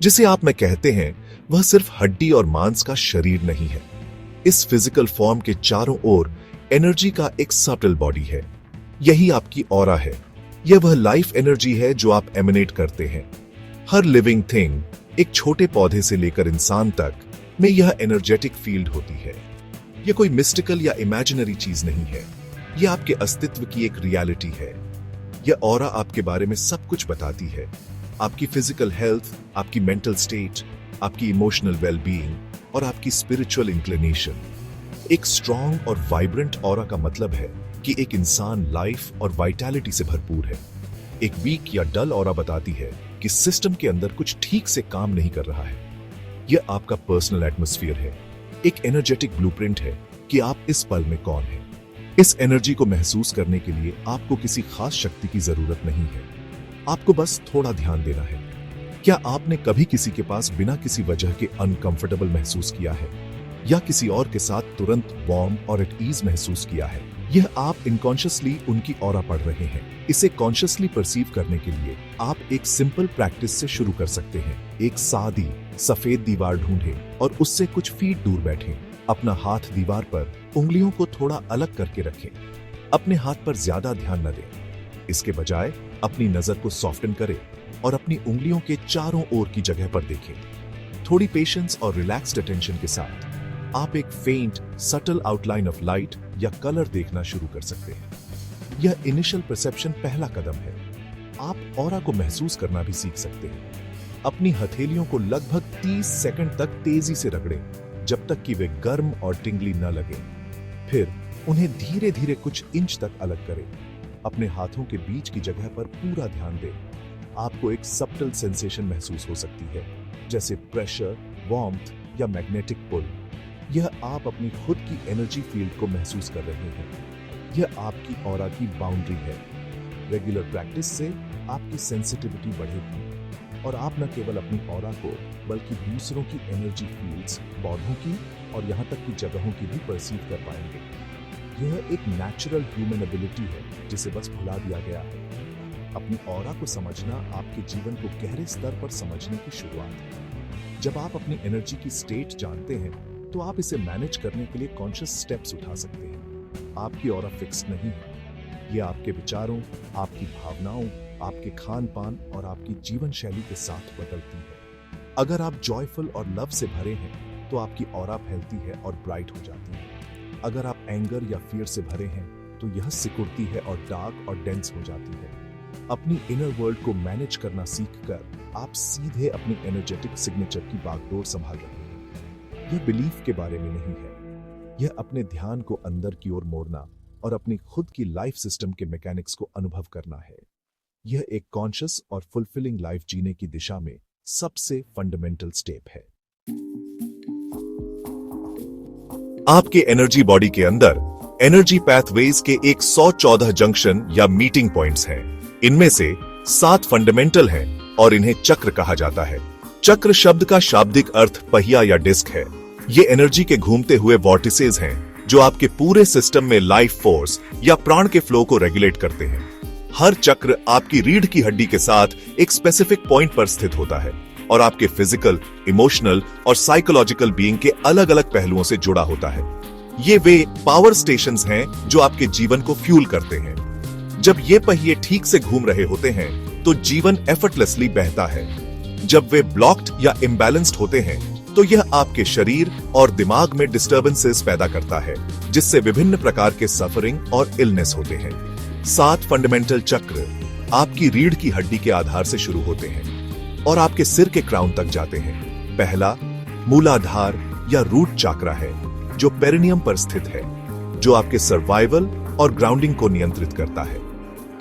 जिसे आप में कहते हैं, वह सिर्फ हड्डी और मांस का शरीर नहीं है। इस फिजिकल फॉर्म के चारों ओर एनर्जी का एक सटल बॉडी है। यही आपकी ऑरा है। यह वह लाइफ एनर्जी है जो आप एमिनेट करते हैं। हर लिविंग थिंग, एक छोटे पौधे से लेकर इंसान तक, में यह एनर्जेटिक फील्ड होती है। यह कोई मिस्टिकल या इमेजिनरी चीज नहीं है। यह आपके अस्तित्व की एक रियलिटी है। यह ऑरा आपके बारे में सब कुछ बताती है। आपकी फिजिकल हेल्थ, आपकी मेंटल स्टेट, आपकी इमोशनल वेलबीइंग और आपकी स्पिरिचुअल इंक्लिनेशन। एक स्ट्रॉन्ग और वाइब्रेंट ऑरा का मतलब है कि एक इंसान लाइफ और वाइटैलिटी से भरपूर है। एक वीक या डल ऑरा बताती है कि सिस्टम के अंदर कुछ ठीक से काम नहीं कर रहा है। यह आपका पर्सनल एटमॉस्फेयर है, एक एनर्जेटिक ब्लूप्रिंट है कि आप इस पल में कौन हैं। इस एनर्जी को महसूस करने के लिए आपको किसी खास शक्ति की जरूरत नहीं है। आपको बस थोड़ा ध्यान देना है। क्या आपने कभी किसी के पास बिना किसी वजह के अनकंफर्टेबल महसूस किया है, या किसी और के साथ तुरंत वार्म और एट ईज महसूस किया है? यह आप इनकॉन्शियसली उनकी ऑरा पढ़ रहे हैं। इसे कॉन्शियसली परसीव करने के लिए आप एक सिंपल प्रैक्टिस से शुरू कर सकते हैं। एक सादी सफेद दीवार ढूंढें और उससे कुछ फीट दूर बैठें। अपना हाथ दीवार पर उंगलियों को थोड़ा अलग करके रखें। अपने हाथ पर ज्यादा ध्यान न दें। इसके बजाय अपनी नजर को सॉफ्टन करें और अपनी उंगलियों के चारों ओर की जगह पर देखें। थोड़ी पेशेंस और रिलैक्स्ड अटेंशन के साथ आप एक फेंट सटल आउटलाइन ऑफ लाइट या कलर देखना शुरू कर सकते हैं। यह इनिशियल परसेप्शन पहला कदम है। आप ऑरा को महसूस करना भी सीख सकते हैं। अपनी हथेलियों को लगभग 30 सेकंड तक तेजी से रगड़ें, जब तक कि वे गर्म और टिंगली न लगें। फिर उन्हें धीरे धीरे कुछ इंच तक अलग करें। अपने हाथों के बीच की जगह पर पूरा ध्यान दें। आपको एक सबटल सेंसेशन महसूस हो सकती है, जैसे प्रेशर, वार्मथ या मैग्नेटिक पुल। यह आप अपनी खुद की एनर्जी फील्ड को महसूस कर रहे हैं। यह आपकी ऑरा की बाउंड्री है। रेगुलर प्रैक्टिस से आपकी सेंसिटिविटी बढ़ेगी और आप न केवल अपनी ऑरा को, बल्कि दूसरों की एनर्जी फील्ड्स, पौधों की और यहाँ तक कि जगहों की भी परसीव कर पाएंगे। यह एक नेचुरल ह्यूमन एबिलिटी है जिसे बस भुला दिया गया है। अपनी ऑरा को समझना आपके जीवन को गहरे स्तर पर समझने की शुरुआत है। जब आप अपनी एनर्जी की स्टेट जानते हैं, तो आप इसे मैनेज करने के लिए कॉन्शियस स्टेप्स उठा सकते हैं। आपकी ऑरा फिक्स्ड नहीं है। यह आपके विचारों, आपकी भावनाओं, आपके खान पान और आपकी जीवन शैली के साथ बदलती है। अगर आप जॉयफुल और लव से भरे हैं, तो आपकी ऑरा फैलती है और ब्राइट हो जाती है। अगर आप एंगर या फियर से भरे हैं, तो यह सिकुड़ती है और डार्क और डेंस हो जाती है। अपनी इनर वर्ल्ड को मैनेज करना सीखकर आप सीधे अपनी एनर्जेटिक सिग्नेचर की बागडोर संभाल रहे हैं। यह बिलीफ के बारे में नहीं है। यह अपने ध्यान को अंदर की ओर मोड़ना और अपनी खुद की लाइफ सिस्टम के मैकेनिक्स को अनुभव करना है। यह एक कॉन्शियस और फुलफिलिंग लाइफ जीने की दिशा में सबसे फंडामेंटल स्टेप है। आपके एनर्जी बॉडी के अंदर एनर्जी पैथवेज के 114 जंक्शन या मीटिंग पॉइंट्स हैं। इनमें से 7 फंडामेंटल हैं और इन्हें चक्र कहा जाता है। चक्र शब्द का शाब्दिक अर्थ पहिया या डिस्क है। ये एनर्जी के घूमते हुए वॉर्टिसेज हैं जो आपके पूरे सिस्टम में लाइफ फोर्स या प्राण के फ्लो को रेगुलेट करते हैं। हर चक्र आपकी रीढ़ की हड्डी के साथ एक स्पेसिफिक पॉइंट पर स्थित होता है और आपके फिजिकल, इमोशनल और साइकोलॉजिकल बीइंग के अलग अलग पहलुओं से जुड़ा होता है। ये वे पावर स्टेशंस हैं जो आपके जीवन को फ्यूल करते हैं। जब ये पहिए ठीक से घूम रहे होते हैं, तो जीवन एफर्टलेसली बहता है। जब वे ब्लॉक्ड या इम्बैलेंस्ड होते हैं, तो यह आपके शरीर और दिमाग में डिस्टर्बेंसेस पैदा करता है, जिससे विभिन्न प्रकार के सफरिंग और इलनेस होते हैं। 7 फंडामेंटल चक्र आपकी रीढ़ की हड्डी के आधार से शुरू होते हैं और आपके सिर के क्राउन तक जाते हैं। पहला मूलाधार या रूट चक्र है, जो पेरिनियम पर स्थित है, जो आपके सर्वाइवल और ग्राउंडिंग को नियंत्रित करता है।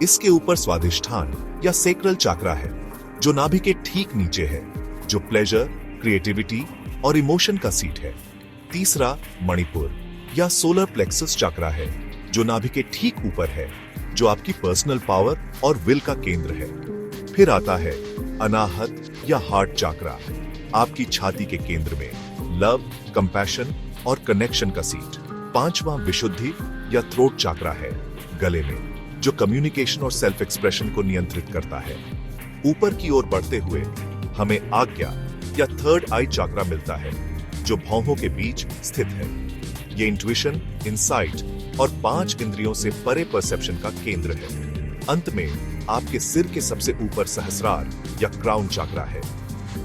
इसके ऊपर स्वादिष्ठान या सेक्रल चक्र है, जो नाभि के ठीक नीचे है, जो प्लेजर, क्रिएटिविटी और इमोशन का सीट है। तीसरा मणिपुर या सोलर प्लेक्सस चक्र है, जो नाभि के ठीक ऊपर है, जो आपकी पर्सनल पावर और विल का केंद्र है। फिर आता है अनाहत या हार्ट चक्र, आपकी छाती के केंद्र में लव, कंपैशन और कनेक्शन का सीट। 5वां विशुद्धि या थ्रोट चक्र है, गले में, जो कम्युनिकेशन और सेल्फ एक्सप्रेशन को नियंत्रित करता है। ऊपर की ओर बढ़ते हुए हमें आज्ञा या थर्ड आई चक्रा मिलता है, जो भौहों के बीच स्थित है। ये इंट्यूशन, इंसाइट और 5 इंद्रियों से परे परसेप्शन का केंद्र है। अंत में आपके सिर के सबसे ऊपर सहस्रार या क्राउन चक्रा है।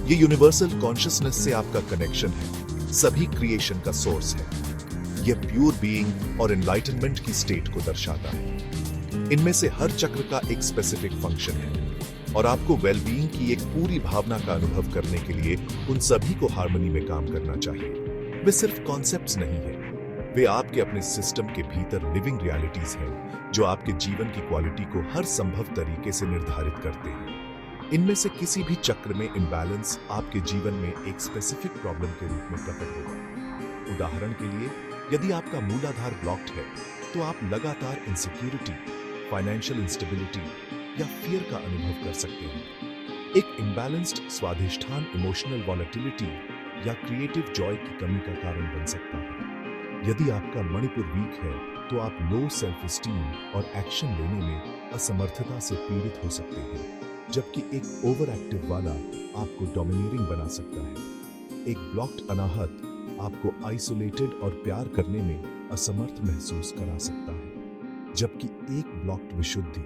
ये यूनिवर्सल कॉन्शियसनेस से आपका कनेक्शन है, सभी क्रिएशन का सोर्स है। यह प्योर बीइंग और एनलाइटनमेंट की स्टेट को दर्शाता है। इनमें से हर चक्र का एक स्पेसिफिक फंक्शन है और आपको वेलबीइंग की एक पूरी भावना का अनुभव करने के लिए उन सभी को हार्मनी में काम करना चाहिए। वे सिर्फ कॉन्सेप्ट्स नहीं है, वे आपके अपने सिस्टम के भीतर लिविंग रियलिटीज हैं, जो आपके जीवन की क्वालिटी को हर संभव तरीके से निर्धारित करते हैं। इनमें से किसी भी चक्र में इम्बैलेंस आपके जीवन में एक स्पेसिफिक प्रॉब्लम के रूप में प्रकट होगा। उदाहरण के लिए, यदि आपका मूलाधार ब्लॉक्ड है, तो आप लगातार इनसिक्योरिटी, फाइनेंशियल इंस्टेबिलिटी या फियर का अनुभव कर सकते हैं। एक इम्बैलेंस्ड स्वाधिष्ठान इमोशनल वॉलेटिलिटी या क्रिएटिव जॉय की कमी का कारण बन सकता है। यदि आपका मणिपुर वीक है, तो आप लो सेल्फ एस्टीम और एक्शन लेने में असमर्थता से पीड़ित हो सकते हैं, जबकि एक ओवर एक्टिव वाला आपको डोमिनेटिंग बना सकता है। एक ब्लॉक्ड अनाहत आपको आइसोलेटेड और प्यार करने में असमर्थ महसूस करा सकता है, जबकि एक ब्लॉक्ड विशुद्धि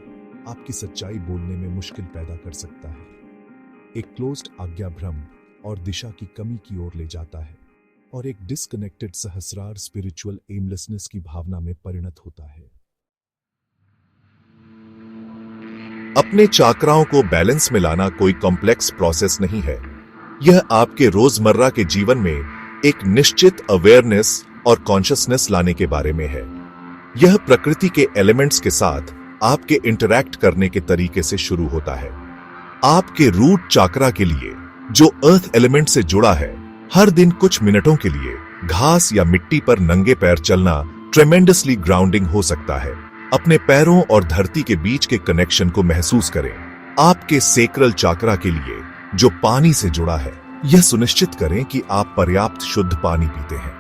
आपकी सच्चाई बोलने में मुश्किल पैदा कर सकता है। एक क्लोज्ड आज्ञाभ्रम और दिशा की कमी की ओर ले जाता है और एक डिस्कनेक्टेड सहस्रार स्पिरिचुअल एमलेसनेस की भावना में परिणत होता है। अपने चक्राओं को बैलेंस में लाना कोई कॉम्प्लेक्स प्रोसेस नहीं है। यह आपके रोजमर्रा के जीवन में एक निश्चित अवेयरनेस और कॉन्शियसनेस लाने के बारे में है। यह प्रकृति के एलिमेंट्स के साथ आपके इंटरैक्ट करने के तरीके से शुरू होता है। आपके रूट चक्रा के लिए, जो अर्थ एलिमेंट से जुड़ा है, हर दिन कुछ मिनटों के लिए घास या मिट्टी पर नंगे पैर चलना ट्रेमेंडसली ग्राउंडिंग हो सकता है। अपने पैरों और धरती के बीच के कनेक्शन को महसूस करें। आपके सेक्रल चक्रा के लिए, जो पानी से जुड़ा है, यह सुनिश्चित करें कि आप पर्याप्त शुद्ध पानी पीते हैं।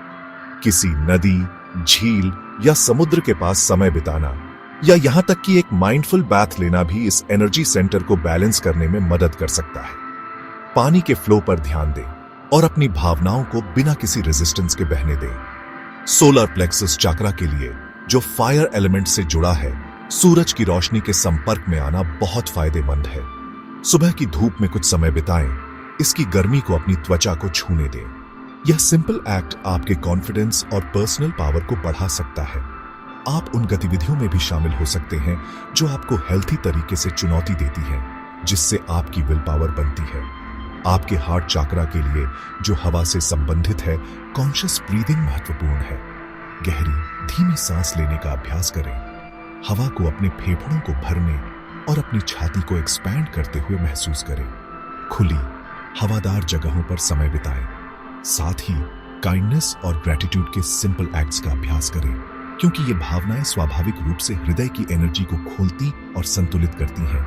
किसी नदी, झील या समुद्र के पास समय बिताना या यहां तक कि एक माइंडफुल बैथ लेना भी इस एनर्जी सेंटर को बैलेंस करने में मदद कर सकता है। पानी के फ्लो पर ध्यान दें और अपनी भावनाओं को बिना किसी रेजिस्टेंस के बहने दें। सोलर प्लेक्सस चक्रा के लिए, जो फायर एलिमेंट से जुड़ा है, सूरज की रोशनी के संपर्क में आना बहुत फायदेमंद है। सुबह की धूप में कुछ समय बिताएं, इसकी गर्मी को अपनी त्वचा को छूने दें। यह सिंपल एक्ट आपके कॉन्फिडेंस और पर्सनल पावर को बढ़ा सकता है। आप उन गतिविधियों में भी शामिल हो सकते हैं जो आपको हेल्थी तरीके से चुनौती देती हैं, जिससे आपकी विल पावर बनती है। आपके हार्ट चक्रा के लिए, जो हवा से संबंधित है, कॉन्शियस ब्रीदिंग महत्वपूर्ण है। गहरी, धीमी सांस लेने का अभ्यास करें। हवा को अपने फेफड़ों को भरने और अपनी छाती को एक्सपैंड करते हुए महसूस करें। खुली, हवादार जगहों पर समय बिताएं। साथ ही काइंडनेस और ग्रेटिट्यूड के सिंपल एक्ट्स का अभ्यास करें, क्योंकि ये भावनाएं स्वाभाविक रूप से हृदय की एनर्जी को खोलती और संतुलित करती हैं।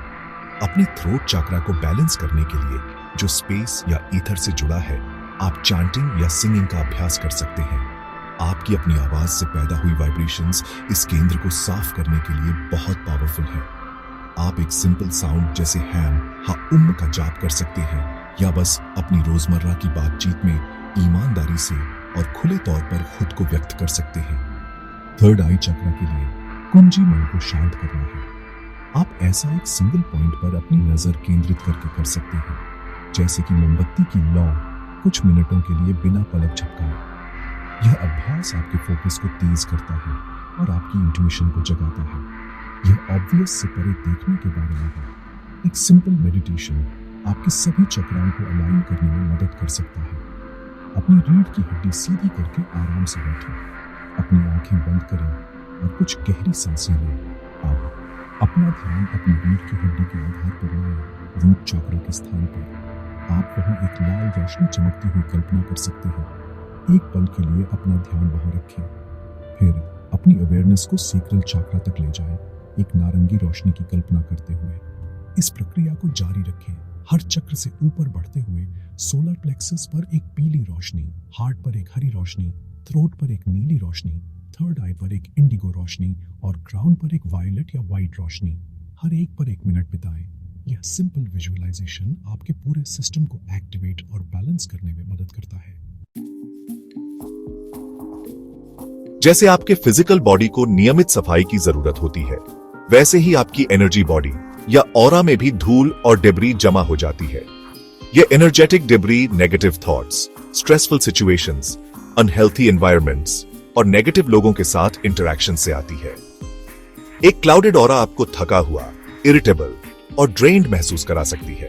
अपने थ्रोट चक्रा को बैलेंस करने के लिए, जो स्पेस या ईथर से जुड़ा है, आप चैंटिंग या सिंगिंग का अभ्यास कर सकते हैं। आपकी अपनी आवाज से पैदा हुई वाइब्रेशंस इस केंद्र को साफ करने के लिए बहुत पावरफुल है। आप एक सिंपल साउंड जैसे हैम हा उम्म का जाप कर सकते हैं, या बस अपनी रोजमर्रा की बातचीत में ईमानदारी से और खुले तौर पर खुद को व्यक्त कर सकते हैं। थर्ड आई चक्रा के लिए, कुंजी मन को शांत करना है। आप ऐसा एक सिंगल पॉइंट पर अपनी नजर केंद्रित करके कर सकते हैं, जैसे कि मोमबत्ती की लौ कुछ मिनटों के लिए बिना पलक झपकाए। यह अभ्यास आपके फोकस को तेज करता है और आपकी इंट्यूशन को जगाता है। यह ऑब्वियस से परे देखने के बारे में है। एक सिंपल मेडिटेशन आपके सभी चक्राओं को अलाइन करने में मदद कर सकता है। अपनी रीढ़ की हड्डी सीधी करके आराम से बैठें, अपनी आंखें बंद करें और कुछ गहरी सांसें लें। अब अपना ध्यान अपनी रीढ़ की हड्डी के आधार पर लाएं, रूट चक्र के स्थान पर। आप वहां एक लाल रोशनी चमकती हुई कल्पना कर सकते हैं। एक पल के लिए अपना ध्यान वहां रखें, फिर अपनी अवेयरनेस को सेक्रल चक्र तक ले जाएं, एक नारंगी रोशनी की कल्पना करते हुए। इस प्रक्रिया को जारी रखें, हर चक्र से ऊपर बढ़ते हुए। सोलर प्लेक्सस पर एक पीली रोशनी, हार्ट पर एक हरी रोशनी, थ्रोट पर एक नीली रोशनी, थर्ड आई पर एक इंडिगो रोशनी और क्राउन पर एक वायलेट या व्हाइट रोशनी। हर एक पर 1 मिनट बिताएं। यह सिंपल विजुअलाइजेशन आपके पूरे सिस्टम को एक्टिवेट और बैलेंस करने में मदद करता है। जैसे आपके फिजिकल बॉडी को नियमित सफाई की जरूरत होती है, वैसे ही आपकी एनर्जी बॉडी या ऑरा में भी धूल और डेब्री जमा हो जाती है। यह energetic debris negative thoughts, stressful situations, unhealthy environments और नेगेटिव लोगों के साथ इंटरैक्शन से आती है। एक क्लाउडेड ऑरा आपको थका हुआ, इरिटेबल और ड्रेन्ड महसूस करा सकती है।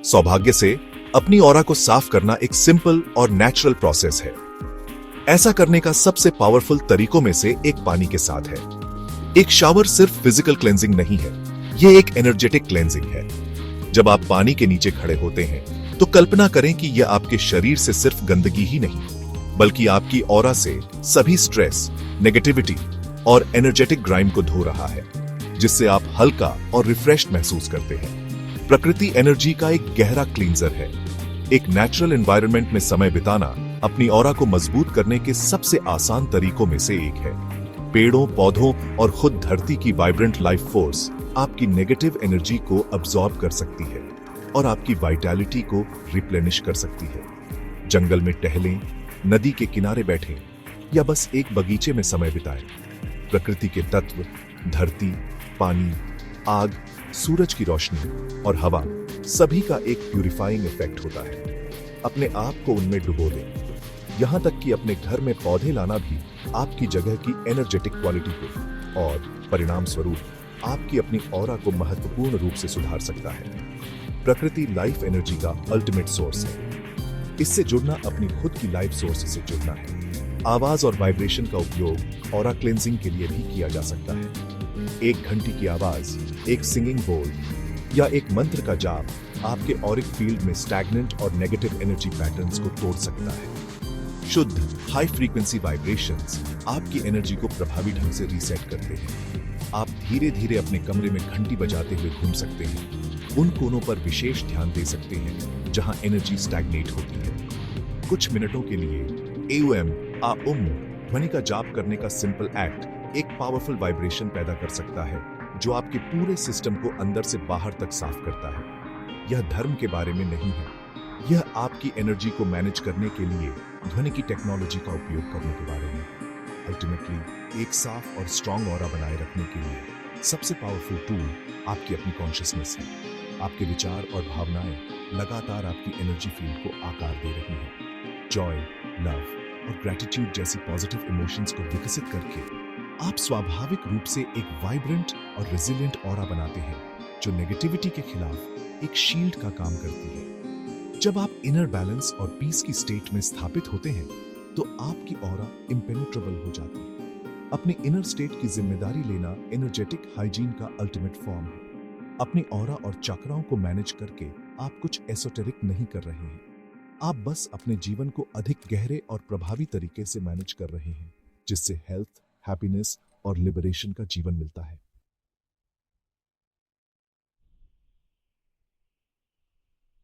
सौभाग्य से अपनी ऑरा को साफ करना एक सिंपल और नेचुरल प्रोसेस है। ऐसा करने का सबसे पावरफुल तरीकों में से एक पानी के साथ है। एक शावर सिर्फ फिजिकल क्लेंजिंग नहीं है, यह एक एनर्जेटिक क्लेंजिंग है। जब आप पानी के नीचे खड़े होते हैं तो कल्पना करें कि यह आपके शरीर से सिर्फ गंदगी ही नहीं, बल्कि आपकी ऑरा से सभी स्ट्रेस, नेगेटिविटी और एनर्जेटिक ग्राइम को धो रहा है, जिससे आप हल्का और रिफ्रेश्ड महसूस करते हैं। प्रकृति एनर्जी का एक गहरा क्लींजर है। एक नेचुरल एनवायरनमेंट में समय बिताना अपनी ऑरा को मजबूत करने के सबसे आसान तरीकों में से एक है। पेड़ों, पौधों और खुद धरती की वाइब्रेंट लाइफ फोर्स आपकी नेगेटिव एनर्जी को अब्सॉर्ब कर सकती है और आपकी वाइटैलिटी को रिप्लेनिश कर सकती है। जंगल में टहलें, नदी के किनारे बैठें या बस एक बगीचे में समय बिताएं। प्रकृति के तत्व, धरती, पानी, आग, सूरज की रोशनी और हवा, सभी का एक प्यूरिफाइंग इफेक्ट होता है। अपने आप को उनमें डुबो दें। यहां तक कि अपने घर में पौधे लाना भी आपकी जगह की एनर्जेटिक क्वालिटी को और परिणाम स्वरूप आपकी अपनी ऑरा को महत्वपूर्ण रूप से सुधार सकता है। प्रकृति लाइफ एनर्जी का अल्टीमेट सोर्स है। इससे जुड़ना अपनी खुद की लाइफ सोर्स से जुड़ना है। आवाज और वाइब्रेशन का उपयोग ऑरा क्लेंजिंग के लिए भी किया जा सकता है। एक घंटी की आवाज, एक सिंगिंग बोल या एक मंत्र का जाप आपके ऑरिक फील्ड में स्टैग्नेंट और नेगेटिव एनर्जी पैटर्न्स को तोड़ सकता है। शुद्ध हाई फ्रीक्वेंसी वाइब्रेशंस आपकी एनर्जी को प्रभावी ढंग से रीसेट करते हैं। आप धीरे धीरे अपने कमरे में घंटी बजाते हुए घूम सकते हैं। उन कोनों पर विशेष ध्यान दे सकते हैं जहां एनर्जी स्टैग्नेट होती है। कुछ मिनटों के लिए एओएम ध्वनि का जाप करने का सिंपल एक्ट एक पावरफुल वाइब्रेशन पैदा कर सकता है, जो आपके पूरे सिस्टम को अंदर से बाहर तक साफ करता है। यह धर्म के बारे में नहीं है, यह आपकी एनर्जी को मैनेज करने के लिए ध्वनि की टेक्नोलॉजी का उपयोग करने के बारे में। अल्टीमेटली एक साफ और स्ट्रॉन्ग ऑरा बनाए रखने के लिए सबसे पावरफुल टूल आपकी अपनी कॉन्शियसनेस है। आपके विचार और भावनाएं लगातार आपकी एनर्जी फील्ड को आकार दे रही हैं। जॉय, लव और ग्रैटिट्यूड जैसी पॉजिटिव इमोशंस को विकसित करके आप स्वाभाविक रूप से एक वाइब्रेंट और रेजिलिएंट ऑरा बनाते हैं, जो नेगेटिविटी के खिलाफ एक शील्ड का काम करती है। जब आप इनर बैलेंस और पीस की स्टेट में स्थापित होते हैं, तो आपकी ऑरा इम्पेनेट्रेबल हो जाती है। अपने इनर स्टेट की जिम्मेदारी लेना एनर्जेटिक हाइजीन का अल्टीमेट फॉर्म है। अपनी ऑरा और चक्राओं को मैनेज करके आप कुछ एसोटेरिक नहीं कर रहे हैं, आप बस अपने जीवन को अधिक गहरे और प्रभावी तरीके से मैनेज कर रहे हैं, जिससे हेल्थ, हैप्पीनेस और लिबरेशन का जीवन मिलता है।